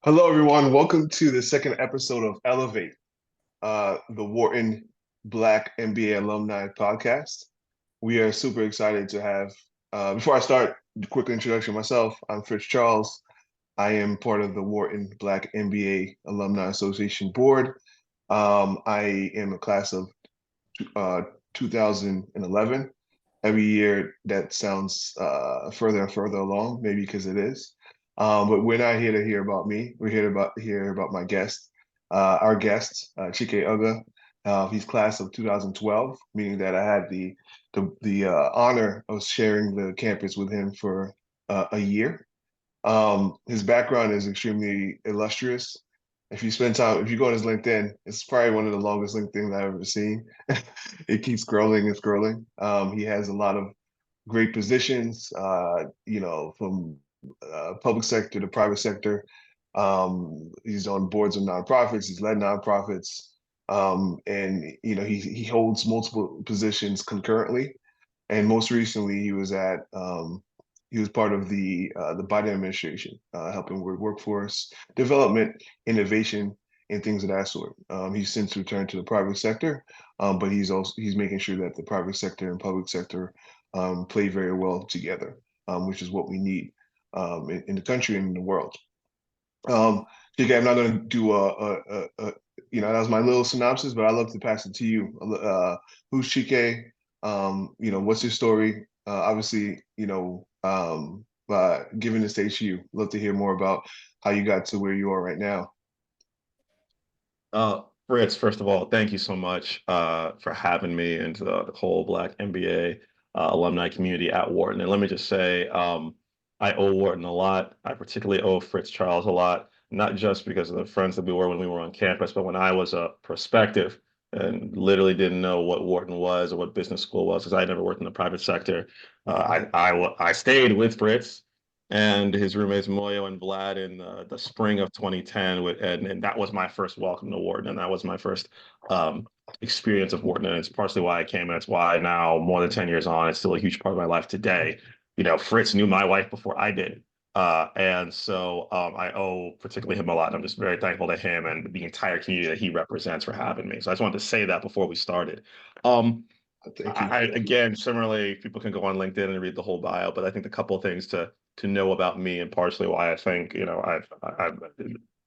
Hello, everyone. Welcome to the second episode of Elevate, the Wharton Black MBA Alumni Podcast. We are super excited to have, before I start, a quick introduction myself. I'm Fritz Charles. I am part of the Wharton Black MBA Alumni Association Board. I am a class of uh, 2011. Every year that sounds further and further along, maybe because it is. But we're not here to hear about me. We're here to hear about my guest, our guest, Chike Aguh. He's class of 2012, meaning that I had the honor of sharing the campus with him for a year. His background is extremely illustrious. If you spend time, if you go on his LinkedIn, it's probably one of the longest LinkedIn I've ever seen. It keeps scrolling and scrolling. He has a lot of great positions, from public sector to private sector. He's on boards of nonprofits. He's led nonprofits, and he holds multiple positions concurrently. And most recently, he was part of the Biden administration, helping with workforce development, innovation, and things of that sort. He's since returned to the private sector, but he's making sure that the private sector and public sector play very well together, which is what we need in the country and in the world. Um, I'm not going to do that was my little synopsis, but I'd love to pass it to you. Who's Chike? What's your story? Obviously, giving the stage to you, love to hear more about how you got to where you are right now. Fritz, first of all, thank you so much for having me into the whole Black MBA alumni community at Wharton. And let me just say, I owe Wharton a lot. I particularly owe Fritz Charles a lot, not just because of the friends that we were when we were on campus, but when I was a prospective and literally didn't know what Wharton was or what business school was, because I never worked in the private sector. I stayed with Fritz and his roommates Moyo and Vlad in the spring of 2010 and that was my first welcome to Wharton, and that was my first experience of Wharton, and it's partially why I came, and it's why now, more than 10 years on, it's still a huge part of my life today. Fritz knew my wife before I did. And so I owe particularly him a lot. I'm just very thankful to him and the entire community that he represents for having me. So I just wanted to say that before we started. Um, Thank you. again, similarly, people can go on LinkedIn and read the whole bio, but I think a couple of things to know about me and partially why I think I've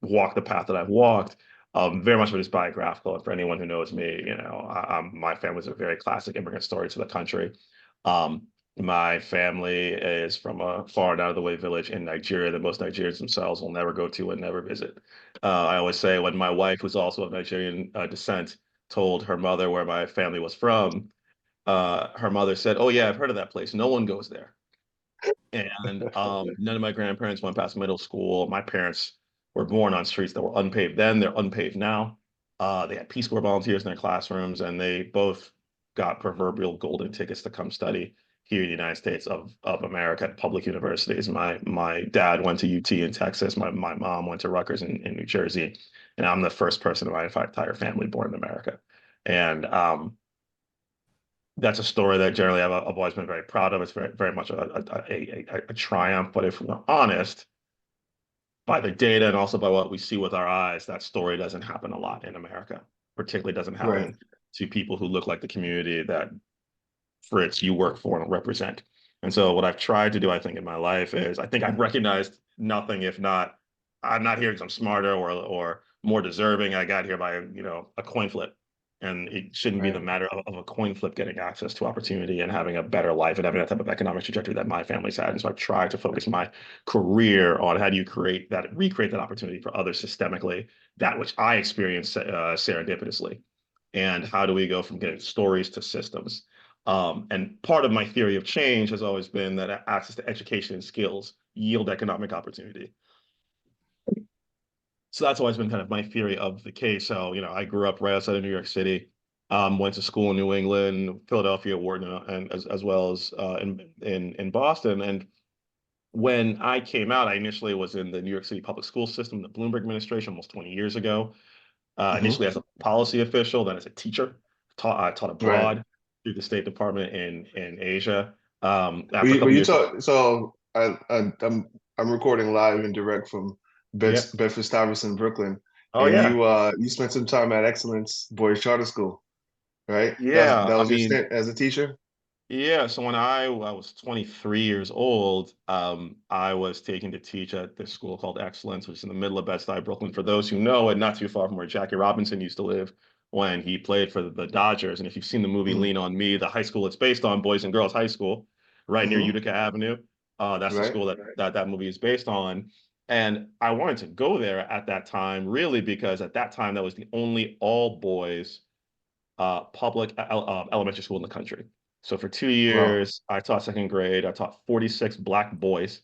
walked the path that I've walked. Very much of it is biographical, and for anyone who knows me, my family's a very classic immigrant story to the country. Um, my family is from a far and out of the way village in Nigeria that most Nigerians themselves will never go to and never visit. I always say when my wife, who's also of Nigerian descent, told her mother where my family was from, her mother said, "Oh yeah, I've heard of that place. No one goes there." And none of my grandparents went past middle school. My parents were born on streets that were unpaved then. They're unpaved now. They had Peace Corps volunteers in their classrooms, and they both got proverbial golden tickets to come study here in the United States of America at public universities. My dad went to UT in Texas. My mom went to Rutgers in New Jersey, and I'm the first person in my entire family born in America. And that's a story that generally I've always been very proud of. It's very much a triumph. But if we're honest, by the data and also by what we see with our eyes, that story doesn't happen a lot in America. Particularly doesn't Right. happen to people who look like the community that Fritz, you work for and represent. And so what I've tried to do, I think, in my life is I think I've recognized nothing if not I'm not here because I'm smarter or more deserving. I got here by, a coin flip. And it shouldn't be the Right. matter of a coin flip getting access to opportunity and having a better life and having that type of economic trajectory that my family's had. And so I've tried to focus my career on how do you recreate that opportunity for others systemically, that which I experienced serendipitously. And how do we go from getting stories to systems? And part of my theory of change has always been that access to education and skills yield economic opportunity. So that's always been kind of my theory of the case. So, I grew up right outside of New York City, went to school in New England, Philadelphia, Wharton, and as well as in Boston. And when I came out, I initially was in the New York City public school system, the Bloomberg administration, almost 20 years ago. Hmm. Initially as a policy official, then as a teacher. I taught Right. abroad through the State Department in Asia. But After a you, but couple you years, talk. So I'm recording live and direct from Yep. Bedford-Stuyvesant, Brooklyn, Oh and yeah. you spent some time at Excellence Boys Charter School, right? Yeah. That I was your mean, stint as a teacher? yeah. So when I was 23 years old, I was taken to teach at this school called Excellence, which is in the middle of Bed-Stuy, Brooklyn. For those who know it, not too far from where Jackie Robinson used to live when he played for the Dodgers. And if you've seen the movie Mm-hmm. Lean on Me, the high school it's based on, Boys and Girls High School, right near Mm-hmm. Utica Avenue, that's the Right. school that movie is based on. And I wanted to go there at that time, really, because at that time that was the only all boys public elementary school in the country. So for two Wow. years, I taught second grade. I taught 46 black boys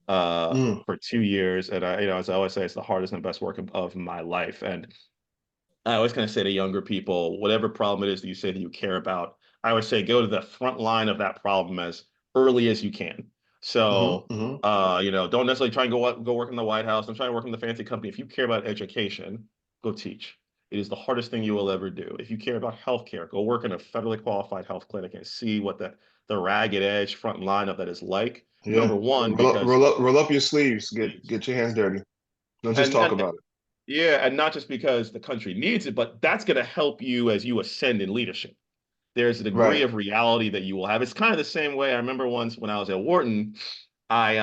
Mm. for 2 years, and as I always say, it's the hardest and best work of my life. And I always kind of say to younger people, whatever problem it is that you say that you care about, I would say go to the front line of that problem as early as you can. Mm-hmm. So, Mm-hmm. don't necessarily try and go work in the White House. Don't try and work in the fancy company. If you care about education, go teach. It is the hardest thing you will ever do. If you care about healthcare, go work in a federally qualified health clinic and see what the ragged edge front line of that is like. Yeah. Number one, because Roll up your sleeves. Get your hands dirty. Don't just talk and about it. yeah, and not just because the country needs it, but that's going to help you as you ascend in leadership. There's a degree Right. of reality that you will have. It's kind of the same way. I remember once when I was at Wharton, I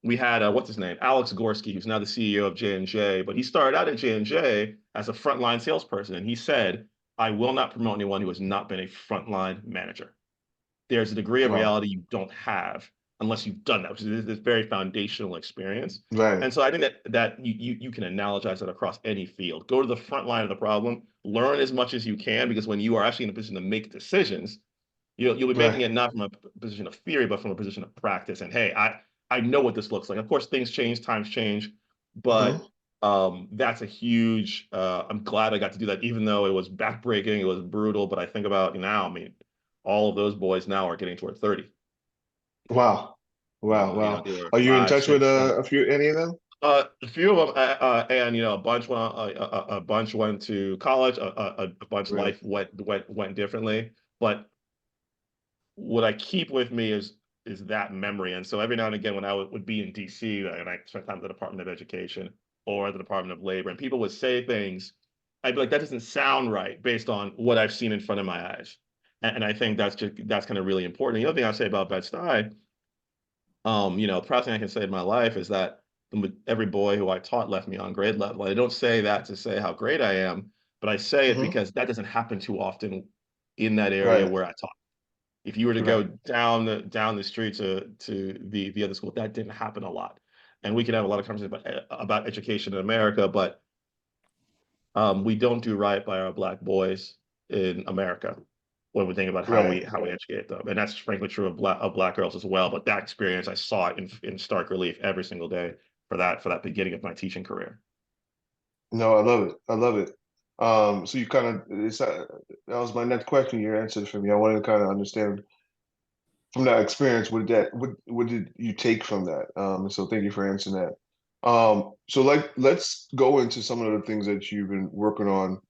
we had what's his name, Alex Gorski, who's now the CEO of J&J, but he started out at J&J as a frontline salesperson, and he said, "I will not promote anyone who has not been a frontline manager." There's a degree of Wow. reality you don't have unless you've done that, which is this very foundational experience. Right. And so I think that you can analogize that across any field. Go to the front line of the problem, learn as much as you can, because when you are actually in a position to make decisions, you'll be making Right. it not from a position of theory, but from a position of practice. And hey, I know what this looks like. Of course, things change, times change, but Mm-hmm. that's a huge. I'm glad I got to do that, even though it was backbreaking, it was brutal. But I think about now, I mean, all of those boys now are getting toward 30. Wow. Wow. Wow. They were Are you in five, touch with six, seven. a few any of them? A few of them, and a bunch went to college. A bunch Right. life went differently. But what I keep with me is that memory. And so every now and again, when I would be in DC and I spent time at the Department of Education or the Department of Labor, and people would say things, I'd be like, that doesn't sound right based on what I've seen in front of my eyes. And I think that's kind of really important. The other thing I'll say about Bed-Stuy, proud thing I can say in my life is that every boy who I taught left me on grade level. I don't say that to say how great I am, but I say it Mm-hmm. because that doesn't happen too often in that area Right. where I taught. If you were to go Right. down the street to the other school, that didn't happen a lot. And we could have a lot of conversations about education in America, but we don't do right by our black boys in America when we think about Right. how we educate them, and that's frankly true of black girls as well. But that experience, I saw it in stark relief every single day for that beginning of my teaching career. No, I love it. I love it. So you kind of that was my next question. You answered for me. I wanted to kind of understand from that experience, what did you take from that? So thank you for answering that. So like let's go into some of the things that you've been working on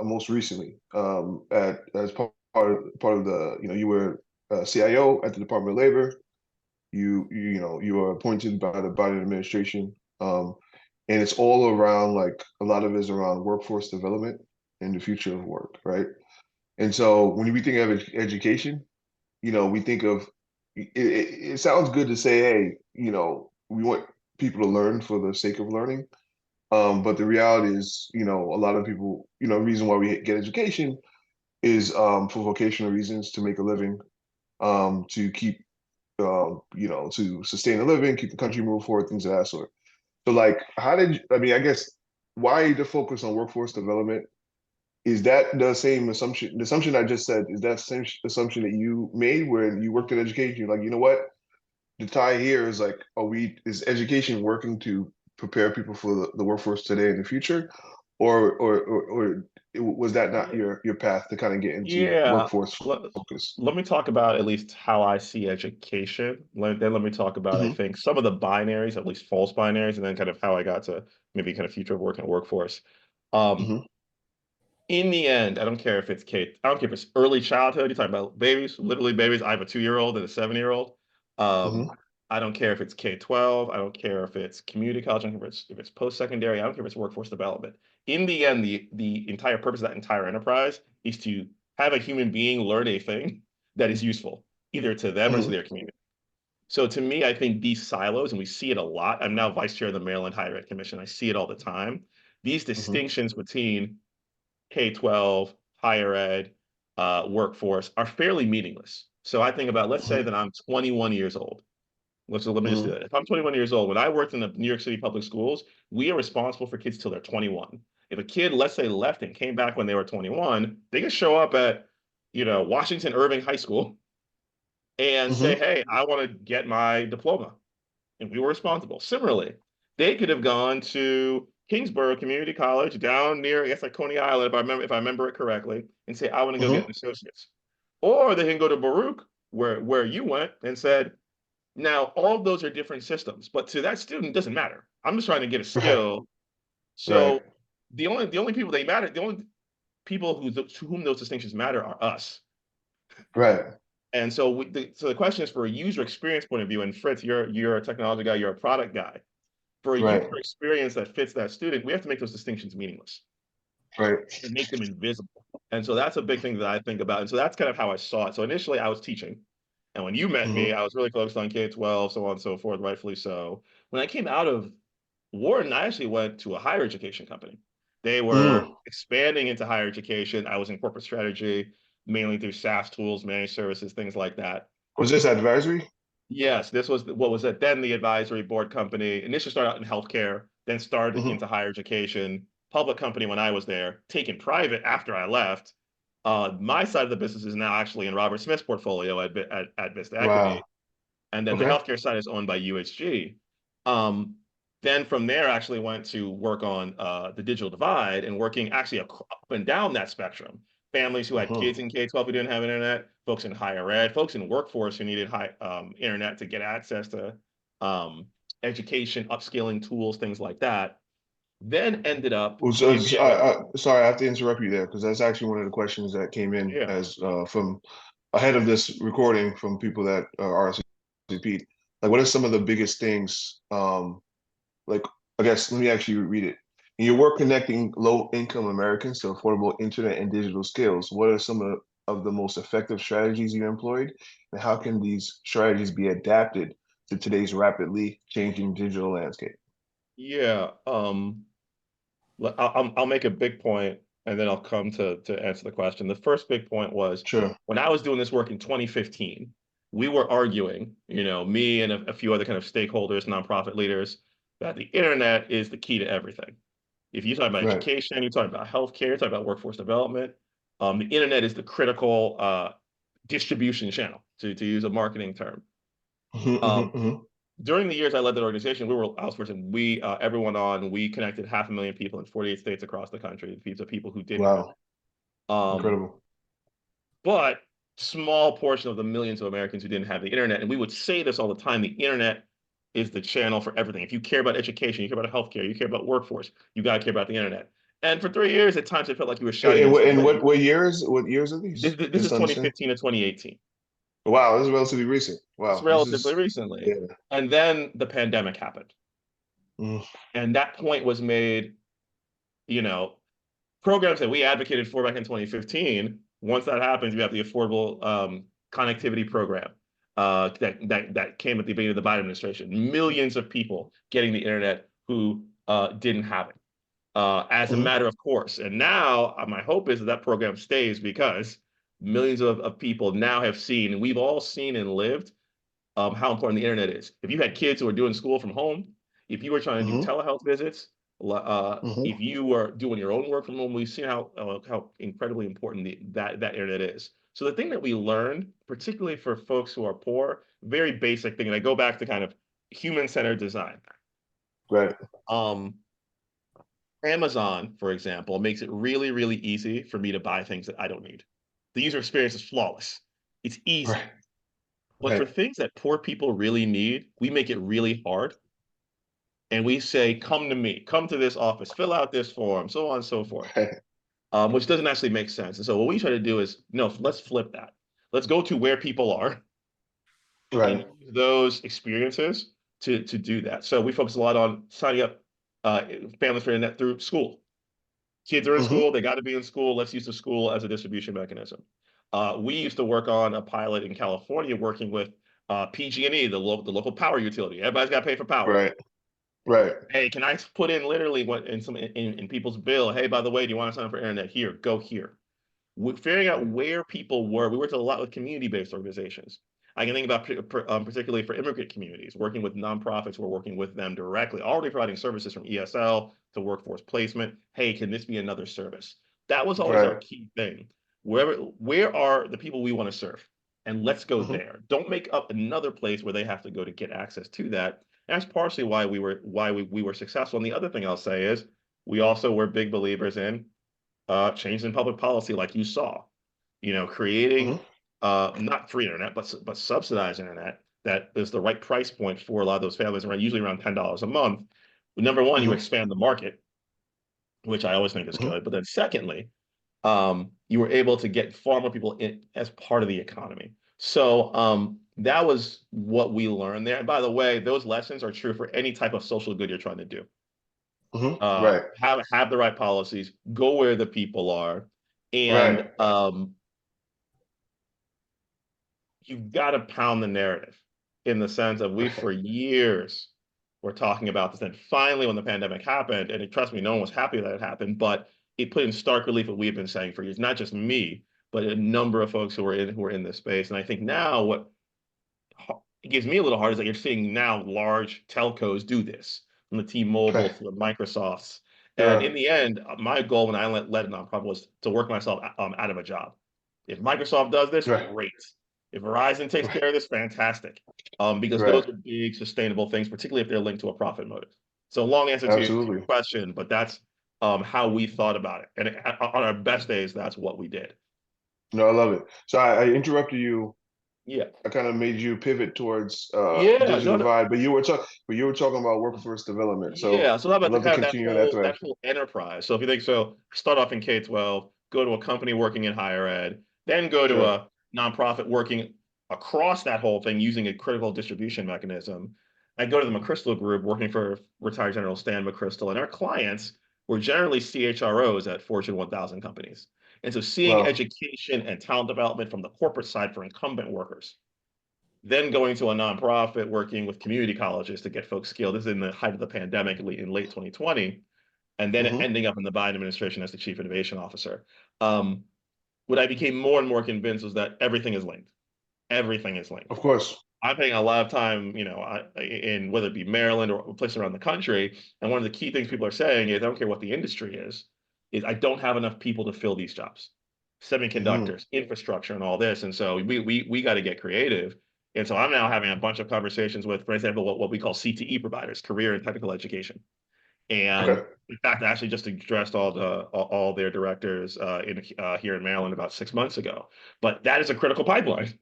most recently. At as part of the you were CIO at the Department of Labor. You were appointed by the Biden administration. And it's all around like a lot of it is around workforce development and the future of work, right? And so when we think of education, we think of it sounds good to say, hey, we want people to learn for the sake of learning. But the reality is, a lot of people, reason why we get education is for vocational reasons to make a living, to keep, to sustain a living, keep the country moving forward, things of that sort. So, like, I mean, I guess, why the focus on workforce development? Is that the same assumption? The assumption I just said, is that the same assumption that you made when you worked in education? You're like, you know what? The tie here is like, is education working to prepare people for the workforce today and the future? Or was that not your path to kind of get into Yeah. workforce Let, focus? let me talk about at least how I see education. Then let me talk about, I Hmm. think, some of the binaries, at least false binaries, and then kind of how I got to maybe kind of future of work and workforce. Um, Hmm. in the end, I don't care if it's early childhood, you're talking about babies, literally babies. I have a 2-year-old and a 7-year-old. Um, Hmm. I don't care if it's K-12. I don't care if it's community college. I don't care if it's post-secondary. I don't care if it's workforce development. In the end, the entire purpose of that entire enterprise is to have a human being learn a thing that is useful, either to them or to Mhm. their community. So to me, I think these silos, and we see it a lot. I'm now vice chair of the Maryland Higher Ed Commission. I see it all the time. These Mhm. distinctions between K-12, higher ed, workforce are fairly meaningless. So I think about, let's say Mhm. that I'm 21 years old. Let me just do Mhm. that. If I'm 21 years old, when I worked in the New York City public schools, we are responsible for kids till they're 21. If a kid, let's say, left and came back when they were 21, they can show up at, Washington Irving High School and say, Mhm. "Hey, I want to get my diploma," and we were responsible. Similarly, they could have gone to Kingsborough Community College down near, I guess, like Coney Island, if I remember it correctly, and say, "I want to go get Mhm. an associate's," or they can go to Baruch, where you went, and said, now, all of those are different systems, but to that student, it doesn't matter. I'm just trying to get a Right. skill. Right. So the only people they matter, the only people to whom those distinctions matter are us. Right. And so the question is, for a user experience point of view, and Fritz, you're a technology guy, you're a product guy. For a Right. user experience that fits that student, we have to make those distinctions meaningless Right. and make them invisible. And so that's a big thing that I think about. And so that's kind of how I saw it. So initially I was teaching. And when you met me, Mhm. I was really focused on K-12, so on and so forth, rightfully so. When I came out of Wharton, I actually went to a higher education company. They were Mm. expanding into higher education. I was in corporate strategy, mainly through SaaS tools, managed services, things like that. Was this advisory? Yes, this was what was it then the advisory board company. Initially started out in healthcare, then started Mhm. into higher education. Public company when I was there, taken private after I left. My side of the business is now actually in Robert Smith's portfolio at Vista Equity, Wow. and then the Okay. healthcare side is owned by UHG. Um, then from there, I actually went to work on the digital divide and working actually up and down that spectrum. Families who had Mhm. kids in K-12 who didn't have internet, folks in higher ed, folks in workforce who needed high internet to get access to um, education, upskilling tools, things like that. Then ended up Well, in Maryland. sorry, I have to interrupt you there because that's actually one of the questions that came in Yeah, as from ahead of this recording from people that are RSVP'd. Like, what are some of the biggest things? Like, I guess let me actually read it. In your work connecting low-income Americans to affordable internet and digital skills, what are some of the most effective strategies you employed, and how can these strategies be adapted to today's rapidly changing digital landscape? yeah. I'll make a big point and then I'll come to answer the question. The first big point was, Sure. when I was doing this work in 2015, we were arguing, me and a few other kind of stakeholders, nonprofit leaders, that the internet is the key to everything. If you're talking about Right. education, you're talking about healthcare, you're talking about workforce development, the internet is the critical distribution channel, to use a marketing term. Mhm, mhm, Um, mhm. during the years I led that organization, we were outsourcing. We connected 500,000 people in 48 states across the country. These are people who didn't have Wow. it. Incredible. But small portion of the millions of Americans who didn't have the internet. And we would say this all the time: the internet is the channel for everything. If you care about education, you care about healthcare, you care about workforce, you gotta care about the internet. And for 3 years, at times, it felt like you were shouting And, into the and wind. what years are This, these? this Just is to understand. 2015 to 2018. Wow, this is relatively recent. It's Wow, this relatively is yeah. recently. And then the pandemic happened. Mm, And that point was made, you know, programs that we advocated for back in 2015. Once that happens, you have the affordable connectivity program that came at the beginning of the Biden administration. Millions of people getting the internet who didn't have it, as a mhm, matter of course. And now my hope is that that program stays, because millions of people now have seen, and we've all seen and lived, how important the internet is. If you had kids who are doing school from home, if you were trying to do mhm, telehealth visits, mhm, if you were doing your own work from home, we've seen how incredibly important that internet is. So the thing that we learned, particularly for folks who are poor, very basic thing, and I go back to kind of human-centered design. right. Um, Amazon, for example, makes it really, really easy for me to buy things that I don't need. The user experience is flawless. It's Right. easy. But for Right. things that poor people really need, we make it really hard. And we say, come to me, come to this office, fill out this form, so on and so forth, Right. which doesn't actually make sense. And so what we try to do is, no, let's flip that. Let's go to where people are and Right. use those experiences to do that. So we focus a lot on signing up families for internet through school. Kids are in Hmm. school, they got to be in school. Let's use the school as a distribution mechanism. We used to work on a pilot in California working with PG&E, the local power utility. Everybody's got to pay for power. Right. Right. Hey, can I put in literally what in some in people's bill? Hey, by the way, do you want to sign up for internet? Here, go here. Figuring out where people were. We worked a lot with community-based organizations. I can think about particularly for immigrant communities, working with nonprofits. We're working with them directly, already providing services from ESL to workforce placement. Hey, can this be another service? That was always our Right. key thing. Where are the people we want to serve? And let's go Hmm. there. Don't make up another place where they have to go to get access to that. And that's partially why we were successful. And the other thing I'll say is we also were big believers in change in public policy, like you saw, Hmm. creating not free internet, but subsidized internet that is the right price point for a lot of those families, around usually around $10 a month. Number one, you Hmm. expand the market, which I always think is Hmm. good. But then secondly, you were able to get far more people in as part of the economy. So that was what we learned there. And by the way, those lessons are true for any type of social good you're trying to do. Hmm. Right. Have the right policies, go where the people are, Right. and you've got to pound the narrative in the sense of we Right. for years were talking about this. And finally, when the pandemic happened, and trust me, no one was happy that it happened, but it put in stark relief what we've been saying for years, not just me, but a number of folks who are in this space. And I think now what it gives me a little hard is that you're seeing now large telcos do this, from the T-Mobile Right. to the Microsofts. And in Sure. the end, my goal when I led a nonprofit was to work myself out of a job. If Microsoft does this, Right. great. If Verizon takes Right. care of this, fantastic. Because Right. those are big sustainable things, particularly if they're linked to a profit motive. So long answer to your Absolutely. question, but that's how we thought about it. And on our best days, that's what we did. No, I love it. So I interrupted you. Yeah. I kind of made you pivot towards Yeah. digital No, no. divide, but you were talking about workforce development. So Yeah, so how I'd about the love to kind of that continue in that whole that direction. whole enterprise? So if you think so, start off in K-12, go to a company working in higher ed, then go to Sure. a nonprofit working across that whole thing using a critical distribution mechanism. I go to the McChrystal Group working for retired General Stan McChrystal, and our clients were generally CHROs at Fortune 1000 companies. And so seeing Well. education and talent development from the corporate side for incumbent workers, then going to a nonprofit working with community colleges to get folks skilled. This is in the height of the pandemic in late 2020, and then Hmm. ending up in the Biden administration as the chief innovation officer. Um, what I became more and more convinced was that everything is linked. Everything is linked. Of course. I'm paying a lot of time, in whether it be Maryland or places around the country. And one of the key things people are saying is, I don't care what the industry is I don't have enough people to fill these jobs, Hmm. semiconductors, infrastructure, and all this. And so we got to get creative. And so I'm now having a bunch of conversations with, for example, what we call CTE providers, career and technical education. And Okay. in fact, I actually just addressed all their directors here in Maryland about 6 months ago. But that is a critical pipeline.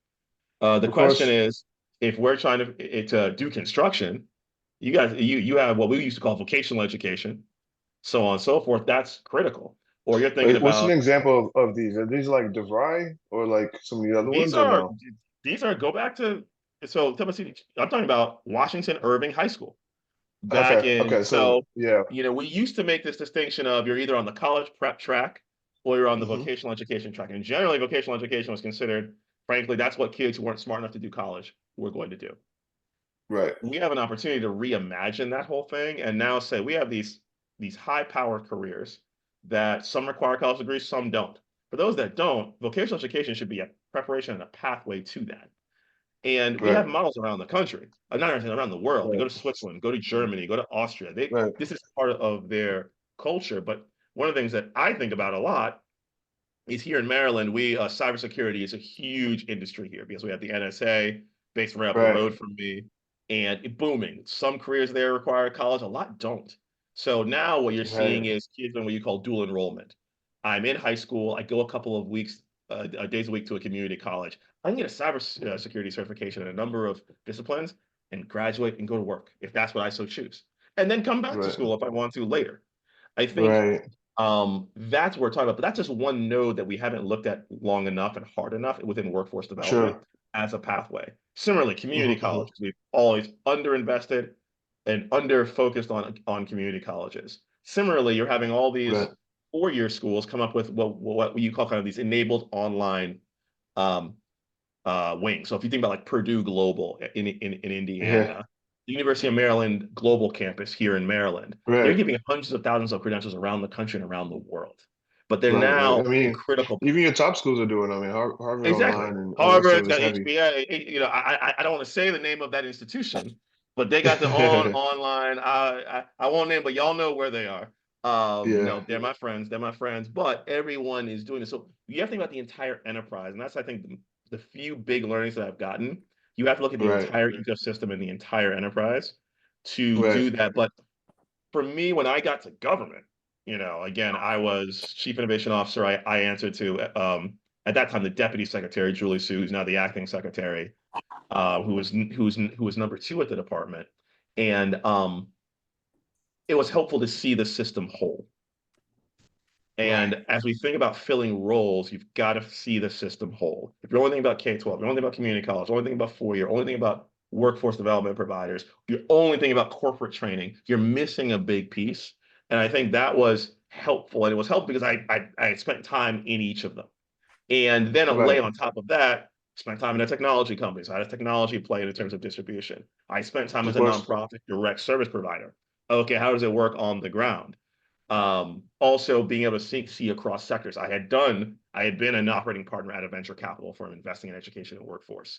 The Of question course. is, if we're trying to do construction, you have what we used to call vocational education, so on and so forth. That's critical. Or you're thinking What's an about example of these? Are these like DeVry or like some of the other these ones or are no? these are go back to I'm talking about Washington Irving High School back Okay. in Okay. So yeah. we used to make this distinction of you're either on the college prep track or you're on the Hmm. vocational education track. And generally vocational education was considered, frankly, that's what kids who weren't smart enough to do college were going to do. Right. We have an opportunity to reimagine that whole thing and now say we have these high powered careers that some require college degrees, some don't. For those that don't, vocational education should be a preparation and a pathway to that. And we have Right. models around the country, not around the world. They go Right. to Switzerland, go to Germany, go to Austria. Right. This is part of their culture. But one of the things that I think about a lot is here in Maryland, cybersecurity is a huge industry here because we have the NSA based right up the Right. road from me, and booming. Some careers there require college, a lot don't. So now what you're seeing Right. is kids in what you call dual enrollment. I'm in high school, I go a couple of days a week to a community college. I can get a cybersecurity certification in a number of disciplines and graduate and go to work if that's what I so choose, and then come back to Right. school if I want to later. I think Right. that's what we're talking about, but that's just one node that we haven't looked at long enough and hard enough within workforce development. Sure. as a pathway. Similarly, community Hmm. colleges, we've always underinvested and under focused on community colleges. Similarly, you're having all these Right. four-year schools come up with what you call kind of these enabled online um, wings. So if you think about like Purdue Global in Yeah. Indiana, the University of Maryland Global Campus here in Maryland, they're Right. giving hundreds of thousands of credentials around the country and around the world. But they're Right. Right. now I in mean, critical. even your top schools are doing. I mean, Harvard Exactly. Online and all that Harvard's stuff is got heavy. HBA. You know, I don't want to say the name of that institution, but they got their own Yeah. online. I won't name, but y'all know where they are. They're my friends. They're my friends. But everyone is doing this. So you have to think about the entire enterprise, and that's I think the few big learnings that I've gotten. You have to look at the Right. entire ecosystem and the entire enterprise to Right. do that. But for me, when I got to government, again, I was chief innovation officer. I answered to at that time the deputy secretary Julie Sue, who's now the acting secretary, who was number two at the department, and it was helpful to see the system whole. Right. And as we think about filling roles, you've got to see the system whole. If you're only thinking about K-12, you're only thinking about community college, only thinking about four-year, only thinking about workforce development providers, you're only thinking about corporate training, you're missing a big piece. And I think that was helpful. And it was helpful because I spent time in each of them. And then a lay Right. on top of that, spent time in a technology company. So I had a technology play in terms of distribution. I spent time Of as a course. nonprofit direct service provider. Okay, how does it work on the ground? Also being able to see across sectors. I had been an operating partner at a venture capital firm investing in education and workforce.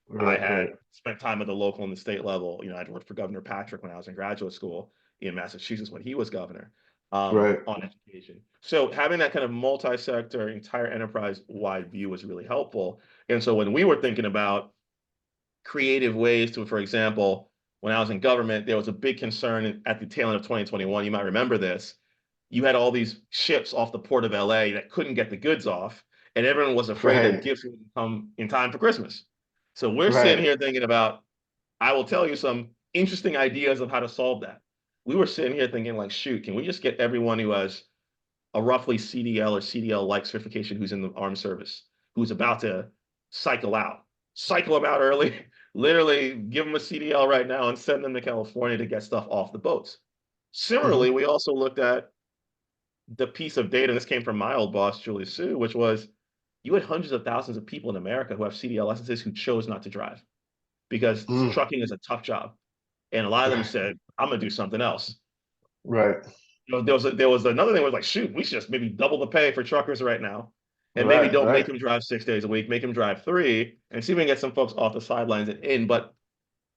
I Right. had Right. spent time at the local and the state level. I'd worked for Governor Patrick when I was in graduate school in Massachusetts when he was governor, Right. on education. So having that kind of multi-sector, entire enterprise-wide view was really helpful. And so when we were thinking about creative ways to, for example, when I was in government, there was a big concern at the tail end of 2021. You might remember this. You had all these ships off the port of LA that couldn't get the goods off, and everyone was afraid that Right. gifts wouldn't come in time for Christmas. So we're sitting Right. here thinking about, I will tell you some interesting ideas of how to solve that. We were sitting here thinking, like, shoot, can we just get everyone who has a roughly CDL or CDL-like certification who's in the armed service, who's about to cycle out, cycle them out early, literally give them a CDL right now and send them to California to get stuff off the boats. Hmm. Similarly, we also looked at the piece of data, and this came from my old boss, Julie Sue, which was you had hundreds of thousands of people in America who have CDL licenses who chose not to drive because Mm. trucking is a tough job. And a lot of them Right. said, I'm going to do something else. Right. There was another thing was like, shoot, we should just maybe double the pay for truckers right now. And maybe Right. don't make Right. them drive 6 days a week, make them drive three, and see if we can get some folks off the sidelines and in. But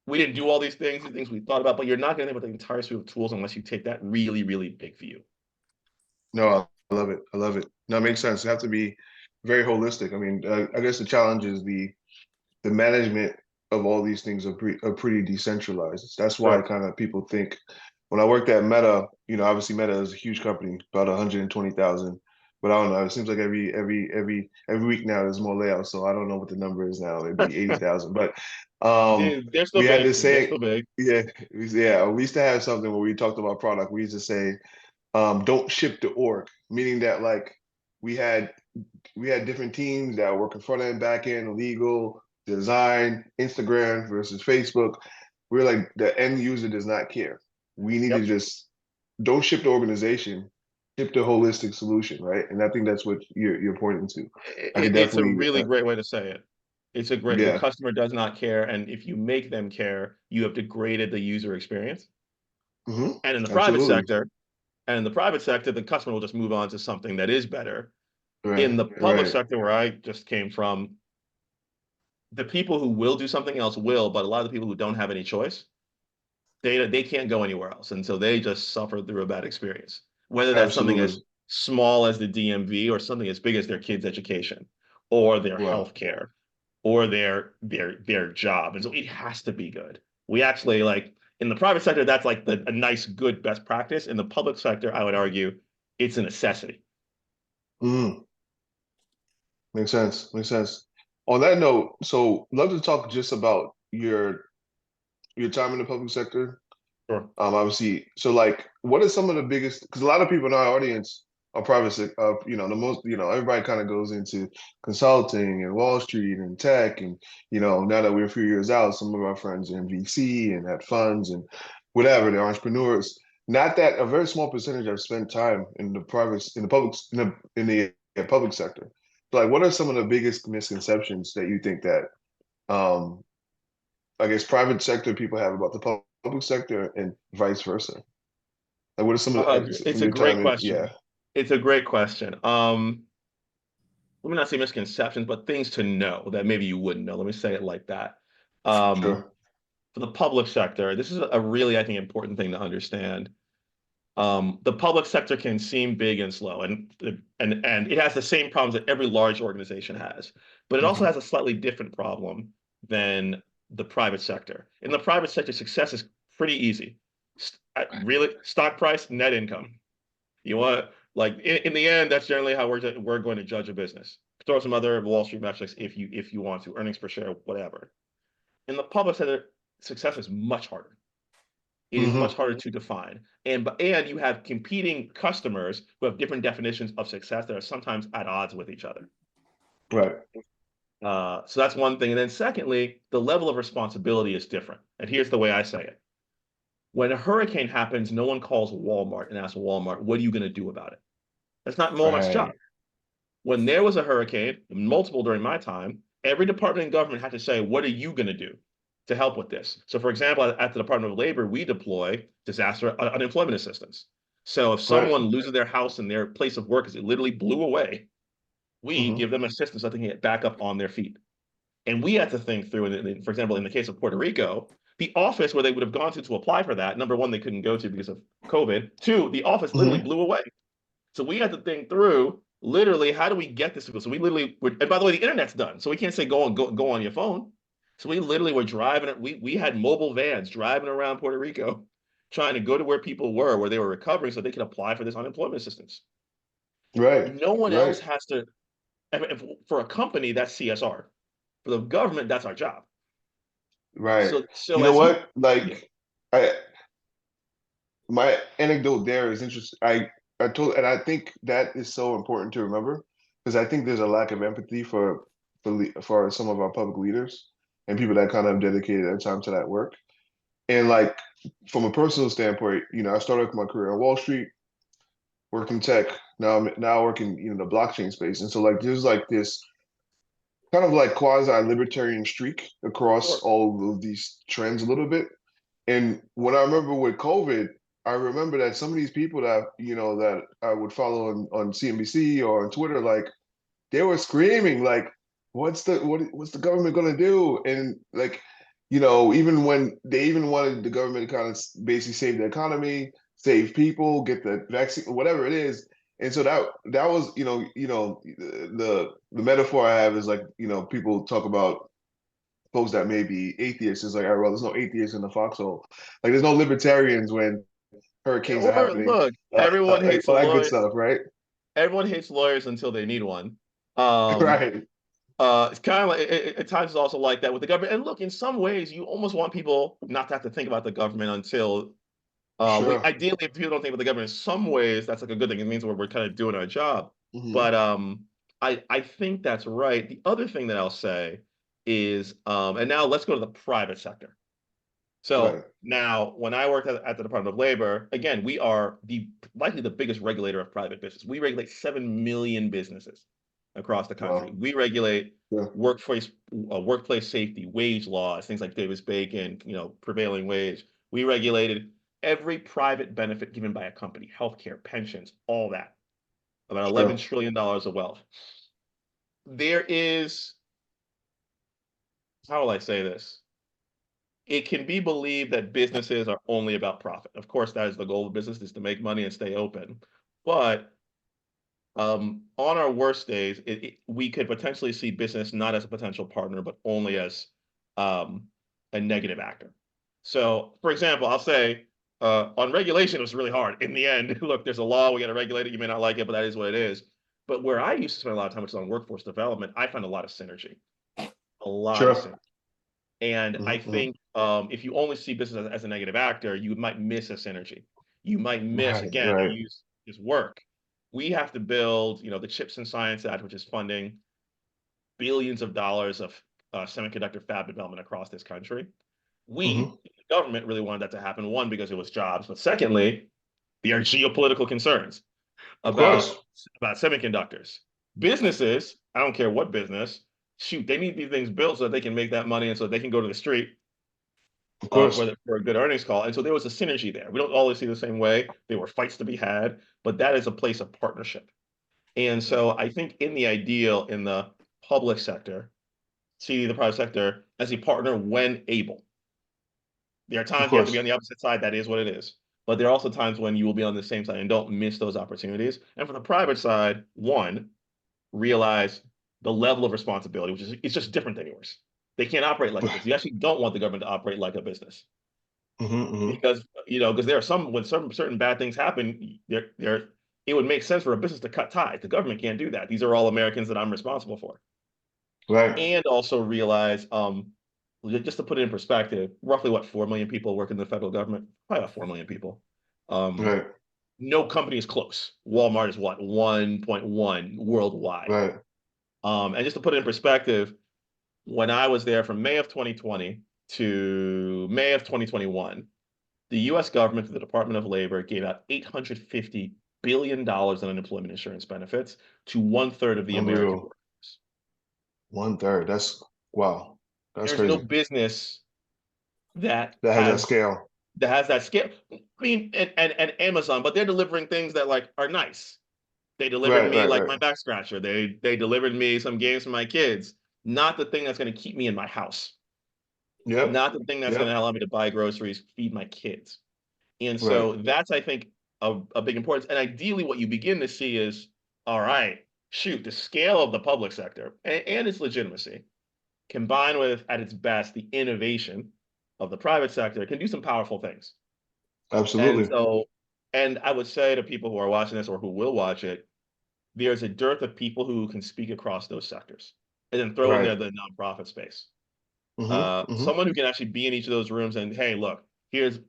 we didn't do all these things we thought about, but you're not going to think about the entire suite of tools unless you take that really, really big view. No, I love it. I love it. No, it makes sense. You have to be very holistic. I mean, I guess the challenge is the management of all these things are pretty decentralized. That's why Sure. kind of people think when I worked at Meta, obviously Meta is a huge company, about 120,000. But I don't know. It seems like every week now there's more layoffs. So I don't know what the number is now. Maybe 80,000. But They're still we had big. this They're saying, still big. yeah, we used to have something where we talked about product. We used to say, don't ship the org, meaning that like we had we had different teams that were working front end, back end, legal, design, Instagram versus Facebook. We're like the end user does not care. We need to Yep. just don't ship the organization, ship the holistic solution, right? And I think that's what you're pointing to. I could It's a definitely, really great way to say it. It's a great, the yeah, customer does not care. And if you make them care, you have degraded the user experience. hmm And in the private absolutely, sector, and in the private sector, the customer will just move on to something that is better. right, In the public right, sector, where I just came from, the people who will do something else will, but a lot of the people who don't have any choice, they can't go anywhere else, and so they just suffer through a bad experience. Whether that's something as absolutely. small as the DMV or something as big as their kids' education, or their Wow. health care, or their job, and so it has to be good. We actually like in the private sector, that's like a nice, good best practice. In the public sector, I would argue it's a necessity. Mm, makes sense. Makes sense. On that note, so love to talk just about your time in the public sector. Sure. Obviously, so like, what are some of the biggest? Because a lot of people in our audience the most, everybody kind of goes into consulting and Wall Street and tech. And, now that we're a few years out, some of our friends are in VC and had funds and whatever, they're entrepreneurs. Not that a very small percentage have spent time in the private, in the public, in the public sector. So like, what are some of the biggest misconceptions that you think that, um, I guess, private sector people have about the public sector and vice versa? Like, what are some of the, It's from a your great time in, yeah, question. It's a great question. Let me not say misconceptions, but things to know that maybe you wouldn't know. Let me say it like that. Um, sure. for the public sector, this is a really, I think, important thing to understand. The public sector can seem big and slow, and it has the same problems that every large organization has, but it also Hmm. has a slightly different problem than the private sector. In the private sector, success is pretty easy. Really, stock price, net income. You want like in the end, that's generally how we're going to judge a business. Throw some other Wall Street metrics if you want to, earnings per share, whatever. In the public sector, success is much harder. It is much Hmm. harder to define, and you have competing customers who have different definitions of success that are sometimes at odds with each other. Right. So that's one thing. And then secondly, the level of responsibility is different. And here's the way I say it: when a hurricane happens, no one calls Walmart and asks Walmart, "What are you going to do about it?" That's not Walmart's job. Right. When there was a hurricane, multiple during my time, every department in government had to say, what are you going to do to help with this? So, for example, at the Department of Labor, we deploy disaster unemployment assistance. So, if Right. someone loses their house and their place of work because it literally blew away, we Hmm. give them assistance so they can get back up on their feet. And we had to think through, for example, in the case of Puerto Rico, the office where they would have gone to apply for that, number one, they couldn't go to because of COVID. Two, the office literally Hmm. blew away. So we had to think through literally how do we get this to go. So we literally were, and by the way, the internet's done, so we can't say go on your phone. So we literally were driving it. We had mobile vans driving around Puerto Rico, trying to go to where people were, where they were recovering, so they could apply for this unemployment assistance. Right. No one Right. else has to. For a company, that's CSR. For the government, that's our job. Right. So You know as you, what? yeah, Like, I my anecdote there is interesting. I told, and I think that is so important to remember because I think there's a lack of empathy for some of our public leaders and people that kind of dedicated their time to that work. And like from a personal standpoint, I started my career on Wall Street, working tech. Now working the blockchain space, and so like there's like this kind of like quasi libertarian streak across sure, all of these trends a little bit. And when I remember with COVID, I remember that some of these people that I would follow on CNBC or on Twitter, like they were screaming, like, what's the government gonna do? And like, even when they even wanted the government to kind of basically save the economy, save people, get the vaccine, whatever it is. And so that was, the metaphor I have is like, people talk about folks that may be atheists. It's like, all right, well, there's no atheists in the foxhole. Like, there's no libertarians when hurricanes are or happening, look, everyone like hates a all that good lawyer. stuff, right? Everyone hates lawyers until they need one. Um, Right. it's kind of like at times it's also like that with the government. And look, in some ways, you almost want people not to have to think about the government until we Sure. ideally, if people don't think about the government in some ways, that's like a good thing. It means we're kind of doing our job. Hmm. But I think that's right. The other thing that I'll say is, and now let's go to the private sector. So Right. now, when I worked at the Department of Labor, again, we are likely the biggest regulator of private business. We regulate 7 million businesses across the country. Wow. We regulate Yeah. workplace safety, wage laws, things like Davis Bacon, prevailing wage. We regulated every private benefit given by a company, healthcare, pensions, all that. About Sure. $11 trillion of wealth. There is, how will I say this? It can be believed that businesses are only about profit. Of course, that is the goal of business is to make money and stay open. But on our worst days, we could potentially see business not as a potential partner, but only as um, a negative actor. So, for example, I'll say on regulation, it was really hard. In the end, look, there's a law, we got to regulate it. You may not like it, but that is what it is. But where I used to spend a lot of time, which is on workforce development, I found a lot of synergy, a lot of Sure. synergy. And I Hmm. think if you only see business as a negative actor, you might miss a synergy. You might miss, Right. again, I Right. use this work. we have to build, the Chips and Science Act, which is funding billions of dollars of semiconductor fab development across this country. Hmm. We, the government, really wanted that to happen. One, because it was jobs, but secondly, there are geopolitical concerns Of course, about semiconductors. Businesses, I don't care what business, shoot, they need these things built so that they can make that money and so they can go to the street of course. for a good earnings call. And so there was a synergy there. We don't always see the same way. There were fights to be had, but that is a place of partnership. And so I think in the ideal, in the public sector, see the private sector as a partner when able. There are Of times you have to be course. on the opposite side. That is what it is. But there are also times when you will be on the same side and don't miss those opportunities. And for the private side, one, realize the level of responsibility, which is it's just different than yours. They can't operate like a business. You actually don't want the government to operate like a business Hmm. Hmm. because there are some when some certain bad things happen, there it would make sense for a business to cut ties. The government can't do that. These are all Americans that I'm responsible for. Right. And also realize, just to put it in perspective, roughly what 4 million people work in the federal government? Probably about 4 million people. Um, Right. no company is close. Walmart is what 1.1 worldwide. Right. And just to put it in perspective, when I was there from May of 2020 to May of 2021, the US government through the Department of Labor gave out $850 billion in unemployment insurance benefits to one-third of the American Unreal. workers. 1/3. That's wow. That's There's no crazy. business that That has that has scale. that scale. I mean, and Amazon, but they're delivering things that like are nice. They delivered Right. me Right. like Right. my back scratcher. They delivered me some games for my kids. Not the thing that's going to keep me in my house. Yep. Not the thing that's going to Yep. allow me to buy groceries, feed my kids. And Right. so that's, I think, a big importance. And ideally, what you begin to see is, all right, shoot, the scale of the public sector and its legitimacy, combined with, at its best, the innovation of the private sector, can do some powerful things. And Absolutely. so, and I would say to people who are watching this or who will watch it, there's a dearth of people who can speak across those sectors. And then throw in Right. there the nonprofit space. Hmm. Hmm. Someone who can actually be in each of those rooms and, hey, look, here's,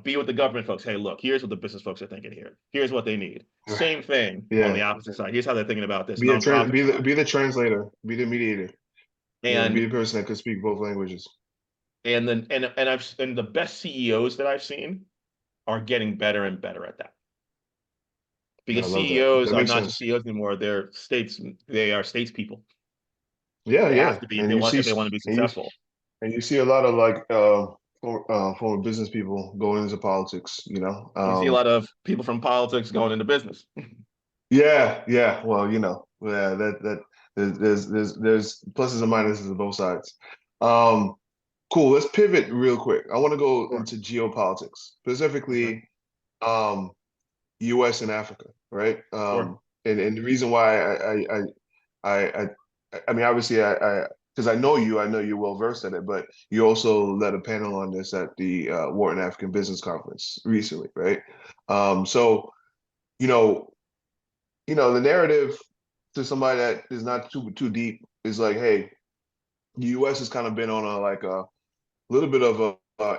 be with the government folks. Hey, look, here's what the business folks are thinking here. Here's what they need. Same thing on the Yeah. opposite side. Here's how they're thinking about this Be a nonprofit side. be the translator. Be the mediator. Yeah. Be And the person that could speak both languages. and the best CEOs that I've seen are getting better and better at that. Yeah, I Because love that. CEOs That are makes not just sense. CEOs anymore, they are statespeople. Yeah. They have Yeah. to be if And they you want see if they want to be and you successful. and you see a lot of like former business people going into politics. You see a lot of people from politics going into business. Yeah. Yeah. Well, yeah. That there's pluses and minuses on both sides. Um, cool. Let's pivot real quick. I want to go Sure. into geopolitics, Okay. specifically um, U.S. and Africa, right? Sure. And the reason why I I mean, obviously, because I know you're well versed in it, but you also led a panel on this at the Wharton African Business Conference recently, right? So you know, the narrative to somebody that is not too deep is like, hey, the U.S. has kind of been on a little bit of a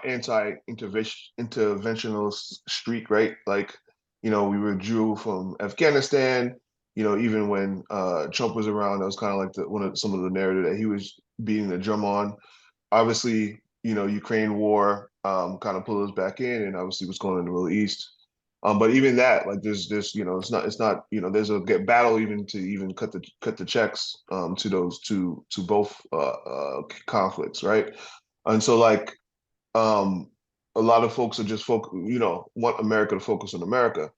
anti-interventionist streak, right? Like, we withdrew from Afghanistan. Even when Trump was around, that was kind of like some of the narrative that he was beating the drum on. Obviously, Ukraine war kind of pulled us back in, and obviously what's going on in the Middle East. But even that, like, there's, it's not, there's a battle even to even cut the checks to those to both conflicts, right? And so like a lot of folks are just want America to focus on America.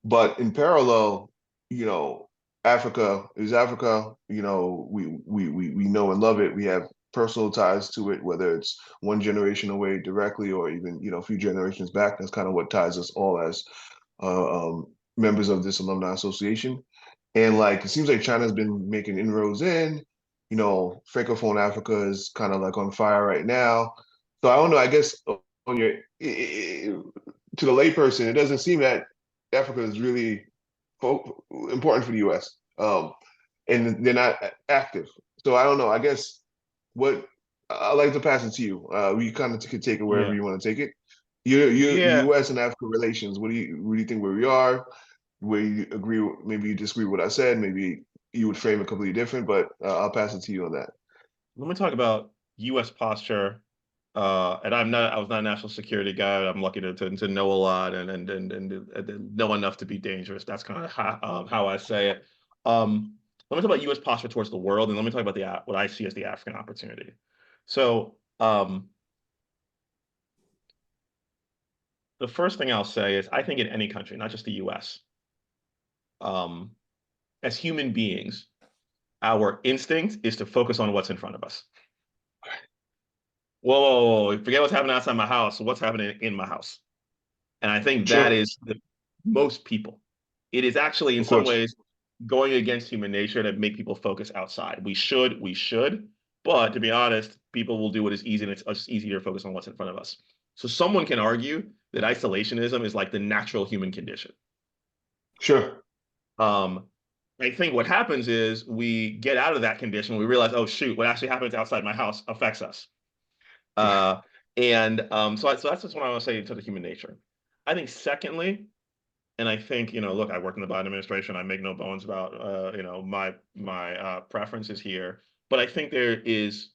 But in parallel, you know, Africa is Africa. We know and love it. We have personal ties to it, whether it's one generation away directly or even, a few generations back. That's kind of what ties us all as members of this alumni association. And like it seems like China's been making inroads in, Francophone Africa is kind of like on fire right now. So I don't know, I guess on your to the layperson, it doesn't seem that Africa is really important for the US. And they're not active. So I don't know. I guess what I'd like to pass it to you. We kind of can take it wherever Yeah. you want to take it. Your Yeah. U.S. and Africa relations. What do you think where we are? where you agree, maybe you disagree with what I said, maybe you would frame it completely different, but I'll pass it to you on that. Let me talk about U.S. posture. And I was not a national security guy. I'm lucky to know a lot and know enough to be dangerous. That's kind of how I say it. Let me talk about U.S. posture towards the world, and let me talk about what I see as the African opportunity. So, the first thing I'll say is I think in any country, not just the U.S., um, as human beings, our instinct is to focus on what's in front of us. Whoa, whoa, whoa, forget what's happening outside my house. What's happening in my house? And I think that Sure, is most people. It is actually in of some course. ways going against human nature to make people focus outside. We should, but to be honest, people will do what is easy, and it's just easier to focus on what's in front of us. So someone can argue that isolationism is like the natural human condition. Sure. Um, I think what happens is we get out of that condition. We realize, oh shoot, what actually happens outside my house affects us. Right. Uh, so that's just what I want to say to the human nature. I think secondly, and I think, look, I work in the Biden administration. I make no bones about, my preferences here. But I think there is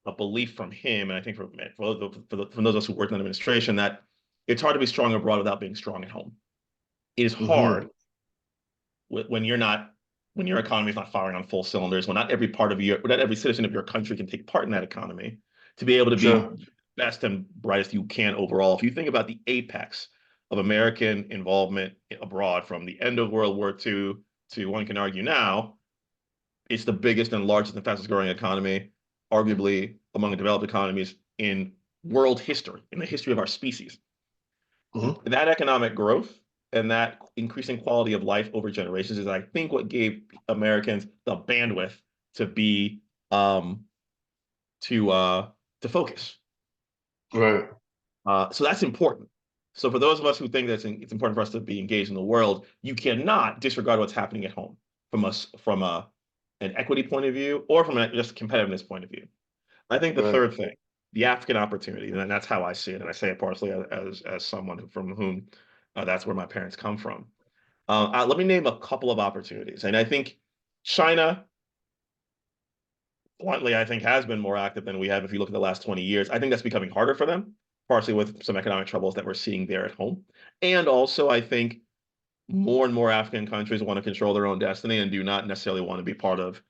a belief from him, and I think from those of us who work in the administration, that it's hard to be strong abroad without being strong at home. It is Mm-hmm. hard when you're not when your economy is not firing on full cylinders, when not every citizen of your country can take part in that economy, to be able to be Sure. best and brightest you can overall. If you think about the apex of American involvement abroad from the end of World War II to, one can argue now, it's the biggest and largest and fastest growing economy, arguably among the developed economies in world history, in the history of our species. Mm-hmm. That economic growth and that increasing quality of life over generations is, I think, what gave Americans the bandwidth to be um, to focus. Right. So that's important. So for those of us who think that it's important for us to be engaged in the world, you cannot disregard what's happening at home from an equity point of view or from just a competitiveness point of view. I think the Right. third thing, the African opportunity, and that's how I see it, and I say it partially as someone from whom that's where my parents come from. Let me name a couple of opportunities, and I think China, bluntly, I think has been more active than we have. If you look at the last 20 years, I think that's becoming harder for them, partially with some economic troubles that we're seeing there at home, and also I think more and more African countries want to control their own destiny and do not necessarily want to be part of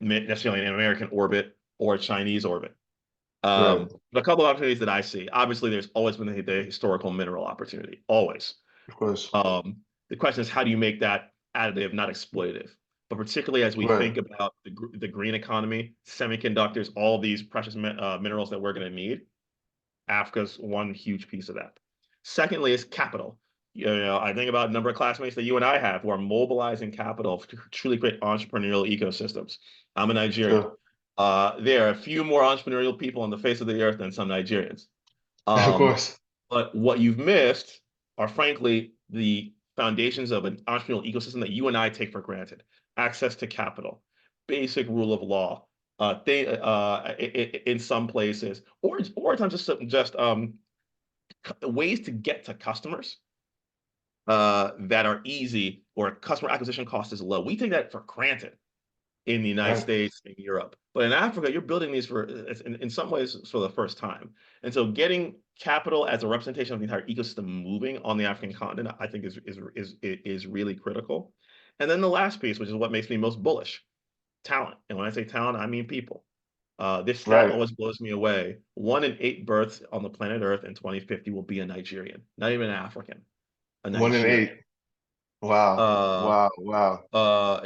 necessarily an American orbit or a Chinese orbit. Right. But a couple of opportunities that I see. Obviously, there's always been the historical mineral opportunity, always. Of course. Um, the question is, how do you make that additive, not exploitative? But particularly as we Right. think about the green economy, semiconductors, all these precious minerals that we're going to need, Africa's one huge piece of that. Secondly, is capital. I think about a number of classmates that you and I have who are mobilizing capital to truly create entrepreneurial ecosystems. I'm a Nigerian. Sure. There are a few more entrepreneurial people on the face of the earth than some Nigerians. Of Um, course. but what you've missed are, frankly, the foundations of an entrepreneurial ecosystem that you and I take for granted. Access to capital, basic rule of law, in some places, or it's not just ways to get to customers that are easy or customer acquisition cost is low. We take that for granted in the United Right. States and Europe. But in Africa, you're building these in some ways for the first time. And so getting capital as a representation of the entire ecosystem moving on the African continent, I think is really critical. And then the last piece, which is what makes me most bullish, talent. And when I say talent, I mean people. This stat Right. always blows me away. 1 in 8 births on the planet Earth in 2050 will be a Nigerian, not even an African, a 1 in 8. Nigerian. Wow. Uh, Wow. Wow. Now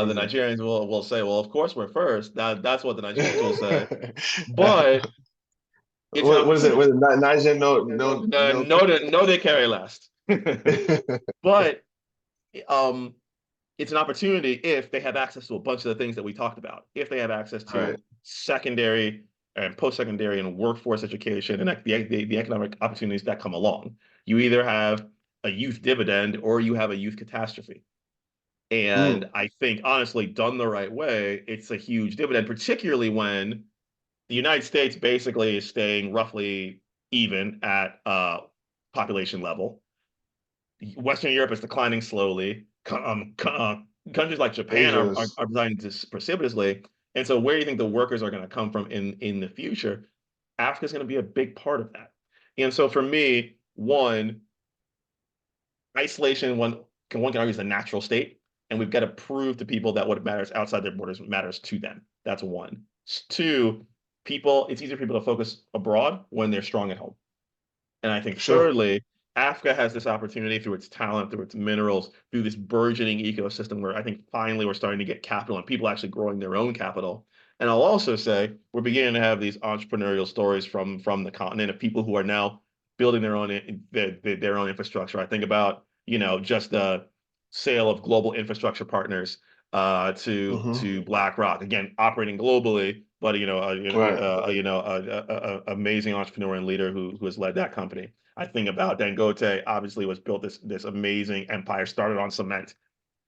the Amazing. Nigerians will say, well, of course we're first. That's what the Nigerians will say. But it's an What is it? opportunity. Was it Niger? No, no, no. No, they carry last. But um, it's an opportunity if they have access to a bunch of the things that we talked about. If they have access Right. to secondary and post-secondary and workforce education and the economic opportunities that come along. You either have a youth dividend or you have a youth catastrophe. Mm. And I think, honestly, done the right way, it's a huge dividend, particularly when the United States basically is staying roughly even at population level. Western Europe is declining slowly. Countries like Japan Asia's are declining precipitously. And so where do you think the workers are going to come from in the future? Africa is going to be a big part of that. And so for me, one, isolation, one can argue is a natural state, and we've got to prove to people that what matters outside their borders matters to them. That's one. Two, people, it's easier for people to focus abroad when they're strong at home. And I think sure. thirdly, Africa has this opportunity through its talent, through its minerals, through this burgeoning ecosystem where I think finally we're starting to get capital and people actually growing their own capital. And I'll also say we're beginning to have these entrepreneurial stories from the continent of people who are now building their own infrastructure. I think about, just the sale of global infrastructure partners to Hmm. BlackRock, again operating globally, but Right. amazing entrepreneur and leader who has led that company. I think about Dangote, obviously was built this amazing empire started on cement,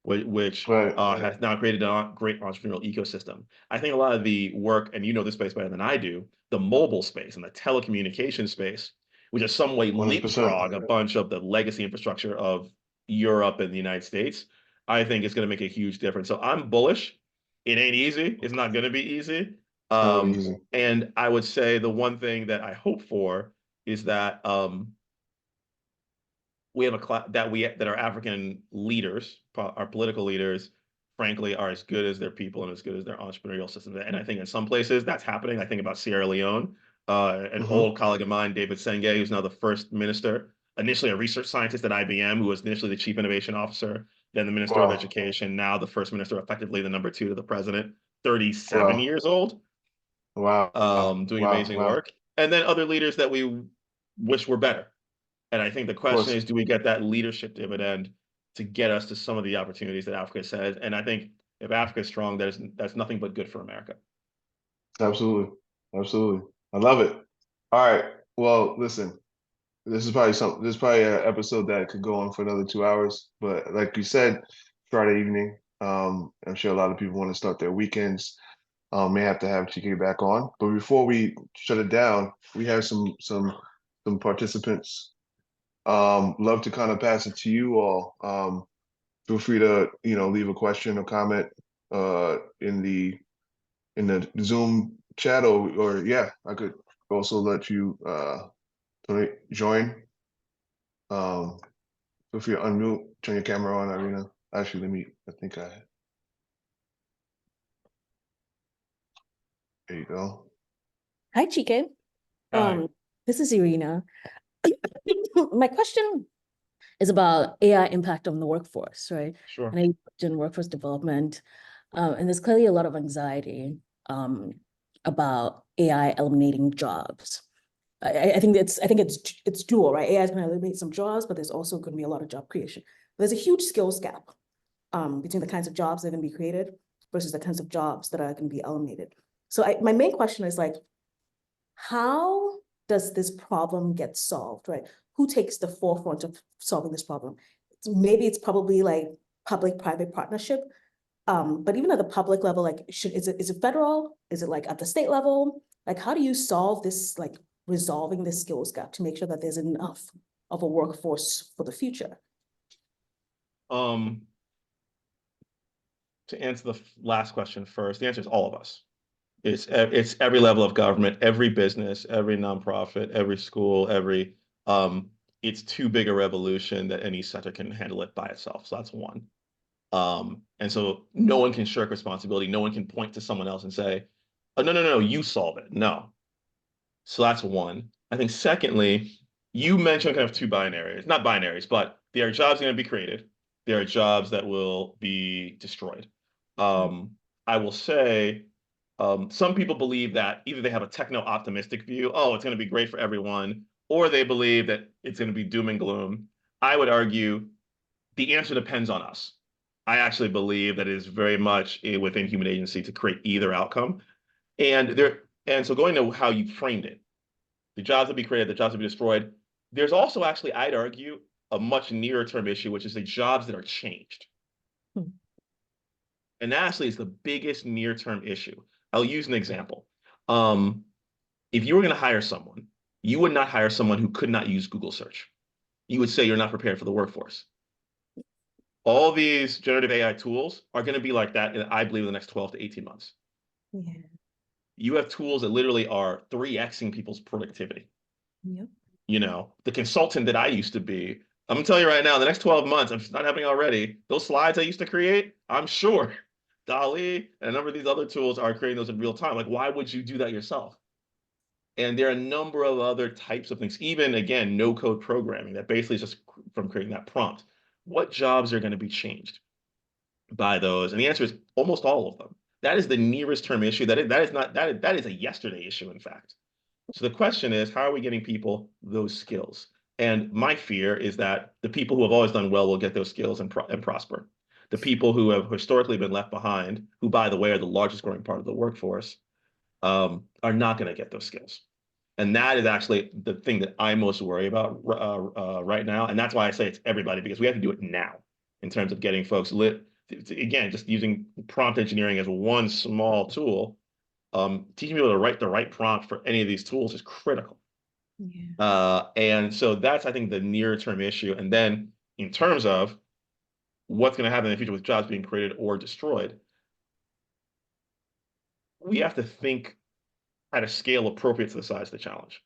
which Right. has now created a great entrepreneurial ecosystem. I think a lot of the work, and you know this space better than I do, the mobile space and the telecommunication space, which is some way 100%. leapfrog a bunch of the legacy infrastructure of Europe and the United States, I think is going to make a huge difference. So I'm bullish. It ain't easy. It's not going to be easy. It's not gonna be easy. And I would say the one thing that I hope for is that we have a class that our African leaders, our political leaders, frankly, are as good as their people and as good as their entrepreneurial systems. And I think in some places that's happening. I think about Sierra Leone, an Hmm. old colleague of mine, David Senge, who's now the first minister, initially a research scientist at IBM, who was initially the chief innovation officer, then the minister of Wow. education, now the first minister, effectively the number two to the president, 37 Wow. years old, Wow. doing Wow. amazing Wow. work. And then other leaders that we wish were better. And I think the Of question course. is, do we get that leadership dividend to get us to some of the opportunities that Africa says? And I think if Africa is strong, that's nothing but good for America. Absolutely. Absolutely. I love it. All right. Well, listen, this is probably an episode that could go on for another 2 hours. But like you said, Friday evening, I'm sure a lot of people want to start their weekends. May have to have Chike back on. But before we shut it down, we have some participants. Love to kind of pass it to you all. Feel free to, leave a question or comment in the Zoom chat, or yeah, I could also let you join. Um, Feel free to unmute, turn your camera on, Irina. Actually, I think there you go. Hi, Chike. Hi. This is Irina. My question is about AI impact on the workforce, right? Sure. And I worked in workforce development, and there's clearly a lot of anxiety about AI eliminating jobs. I think it's dual, right? AI is going to eliminate some jobs, but there's also going to be a lot of job creation. There's a huge skills gap between the kinds of jobs that are going to be created versus the kinds of jobs that are going to be eliminated. So my main question is like, how does this problem get solved, right? Who takes the forefront of solving this problem? Maybe it's probably like public-private partnership. But even at the public level, like, is it federal? Is it like at the state level? Like, how do you solve this, like resolving this skills gap to make sure that there's enough of a workforce for the future? Um, to answer the last question first, the answer is all of us. It's every level of government, every business, every nonprofit, every school, um, it's too big a revolution that any sector can handle it by itself. So that's one. And so no one can shirk responsibility. No one can point to someone else and say, "Oh, no, no, no, you solve it." No. So that's one. I think secondly, you mentioned kind of two binaries, not binaries, but there are jobs going to be created. There are jobs that will be destroyed. Um, I will say some people believe that either they have a techno-optimistic view, oh, it's going to be great for everyone, or they believe that it's going to be doom and gloom. I would argue the answer depends on us. I actually believe that it is very much within human agency to create either outcome. And so going to how you framed it, the jobs that be created, the jobs that be destroyed. There's also actually, I'd argue, a much nearer term issue, which is the jobs that are changed. Hmm. And that actually is the biggest near term issue. I'll use an example. Um, if you were going to hire someone, you would not hire someone who could not use Google search. you would say you're not prepared for the workforce. All these generative AI tools are going to be like that, I believe, in the next 12 to 18 months. Yeah. You have tools that literally are 3xing people's productivity. Yep. You know, the consultant that I used to be, I'm gonna tell you right now, the next 12 months, if it's not happening already, those slides I used to create, I'm sure Dali and a number of these other tools are creating those in real time. Like, why would you do that yourself? And there are a number of other types of things, even again, no code programming that basically is just from creating that prompt. What jobs are going to be changed by those? And the answer is almost all of them. That is the nearest term issue. That is a yesterday issue, in fact. So the question is, how are we getting people those skills? And my fear is that the people who have always done well will get those skills and prosper. The people who have historically been left behind, who, by the way, are the largest growing part of the workforce, are not going to get those skills. And that is actually the thing that I most worry about right now. And that's why I say it's everybody, because we have to do it now in terms of getting folks lit. Again, just using prompt engineering as one small tool, teaching people to write the right prompt for any of these tools is critical. Yeah. And so that's, I think, the near term issue. And then in terms of what's going to happen in the future with jobs being created or destroyed, we have to think at a scale appropriate to the size of the challenge.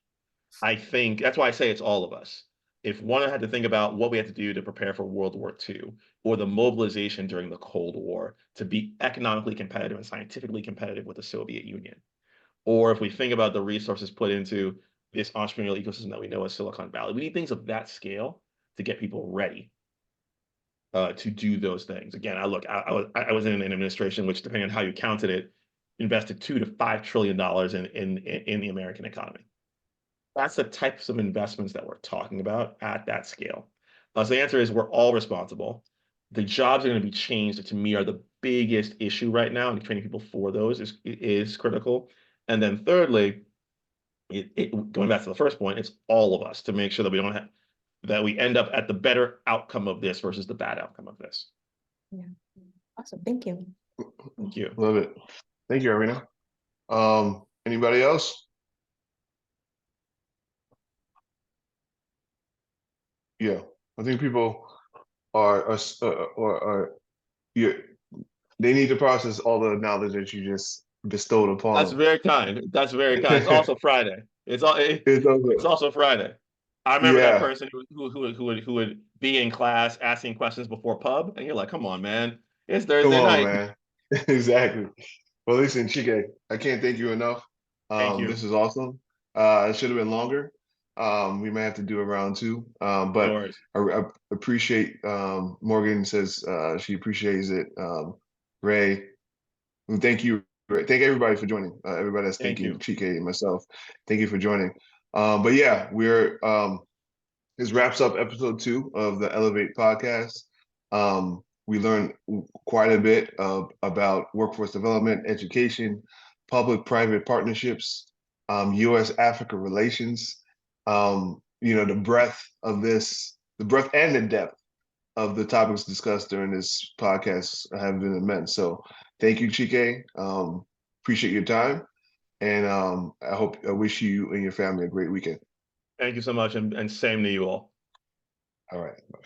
I think that's why I say it's all of us. If one had to think about what we had to do to prepare for World War II or the mobilization during the Cold War to be economically competitive and scientifically competitive with the Soviet Union, or if we think about the resources put into this entrepreneurial ecosystem that we know as Silicon Valley, we need things of that scale to get people ready to do those things. Again, I was in an administration which, depending on how you counted it, invested $2 to $5 trillion in the American economy. That's the types of investments that we're talking about at that scale. So the answer is we're all responsible. The jobs are going to be changed that, to me, are the biggest issue right now, and training people for those is critical. And then thirdly, going back to the first point, it's all of us to make sure that we don't have that we end up at the better outcome of this versus the bad outcome of this. Yeah. Awesome. Thank you. Thank you. Love it. Thank you, Arena. Anybody else? Yeah, I think people are yeah, they need to process all the knowledge that you just bestowed upon That's them. very kind. That's very kind. It's also Friday. It's It's over. also Friday. I remember that Yeah, person who would be in class asking questions before pub, and you're like, "Come on, man, it's come Thursday on, night." man. Exactly. Well, listen, Chike, I can't thank you enough. Thank you. This is awesome. It should have been longer. We may have to do a round two. No But worries. I appreciate Morgan says she appreciates it. Ray, and thank you. Thank everybody for joining. Everybody that's Thank thanking you. Chike and myself. Thank you for joining. But yeah, we're this wraps up episode 2 of the Elevate podcast. We learned quite a bit about workforce development, education, public-private partnerships, U.S.-Africa relations. The breadth of this, the breadth and the depth of the topics discussed during this podcast have been immense. So thank you, Chike. Appreciate your time. And I wish you and your family a great weekend. Thank you so much, and same to you all. All right. Bye.